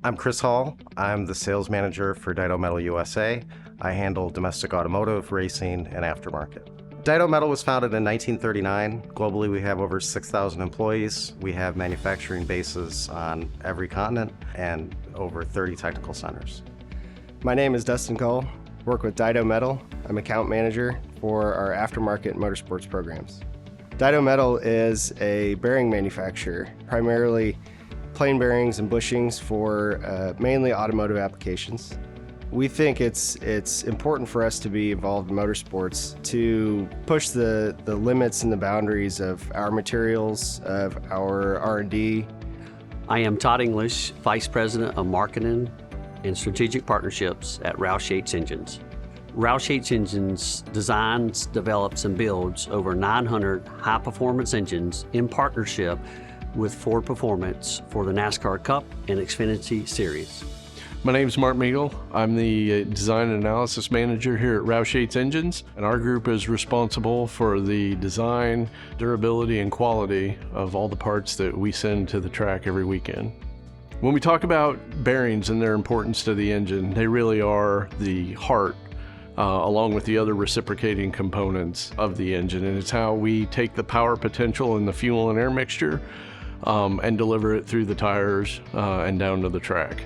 I'm Chris Hall. I'm the sales manager for Daido Metal USA. I handle domestic automotive, racing, and aftermarket. Daido Metal was founded in 1939. Globally, we have over 6,000 employees. We have manufacturing bases on every continent and over 30 technical centers. My name is Dustin Cole. Work with Daido Metal. I'm account manager for our aftermarket motorsports programs. Daido Metal is a bearing manufacturer, primarily plain bearings and bushings for mainly automotive applications. We think it's important for us to be involved in motorsports to push the limits and the boundaries of our materials, of our R&D. I am Todd English, Vice President of Marketing and Strategic Partnerships at Roush Yates Engines. Roush Yates Engines designs, develops, and builds over 900 high-performance engines in partnership with Ford Performance for the NASCAR Cup and Xfinity Series. My name is Mark Meagle. I'm the Design and Analysis Manager here at Roush Yates Engines, and our group is responsible for the design, durability, and quality of all the parts that we send to the track every weekend. When we talk about bearings and their importance to the engine, they really are the heart, along with the other reciprocating components of the engine, and it's how we take the power potential in the fuel and air mixture and deliver it through the tires and down to the track.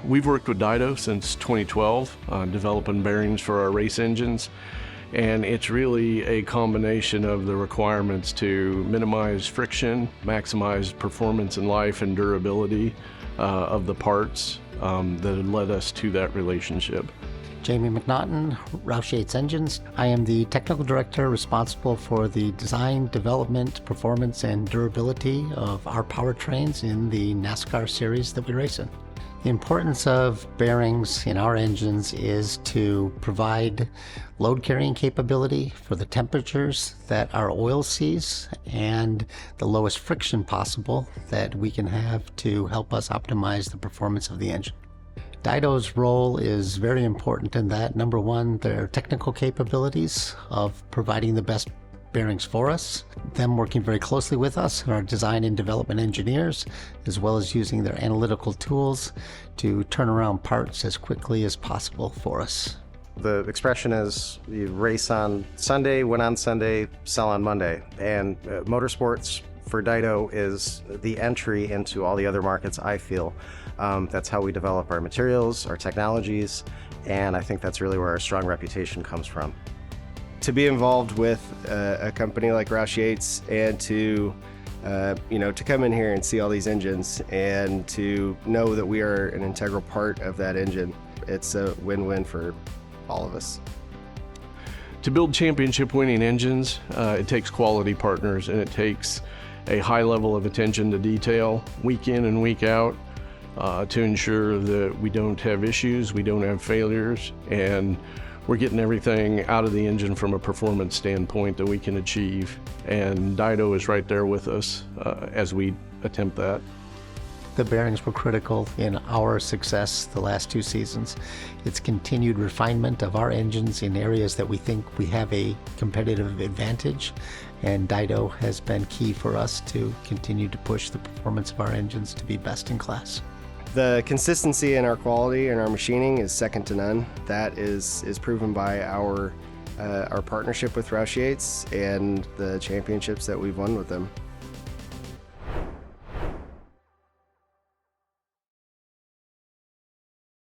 We've worked with Daido since 2012, developing bearings for our race engines, and it's really a combination of the requirements to minimize friction, maximize performance and life and durability of the parts that led us to that relationship. Jamie McNaughton, Roush Yates Engines. I am the technical director responsible for the design, development, performance, and durability of our powertrains in the NASCAR series that we race in. The importance of bearings in our engines is to provide load carrying capability for the temperatures that our oil sees and the lowest friction possible that we can have to help us optimize the performance of the engine. Daido's role is very important in that. Number one, their technical capabilities of providing the best bearings for us, them working very closely with us and our design and development engineers, as well as using their analytical tools to turn around parts as quickly as possible for us. The expression is you race on Sunday, win on Sunday, sell on Monday. And motorsports for Daido is the entry into all the other markets, I feel. That's how we develop our materials, our technologies, and I think that's really where our strong reputation comes from. To be involved with a company like Roush Yates and to come in here and see all these engines and to know that we are an integral part of that engine, it's a win-win for all of us. To build championship winning engines, it takes quality partners and it takes a high level of attention to detail week in and week out to ensure that we don't have issues, we don't have failures, and we're getting everything out of the engine from a performance standpoint that we can achieve. And Daido is right there with us as we attempt that. The bearings were critical in our success the last 2 seasons. It's continued refinement of our engines in areas that we think we have a competitive advantage, and Daido has been key for us to continue to push the performance of our engines to be best in class. The consistency in our quality and our machining is second to none. That is proven by our partnership with Roush Yates and the championships that we've won with them.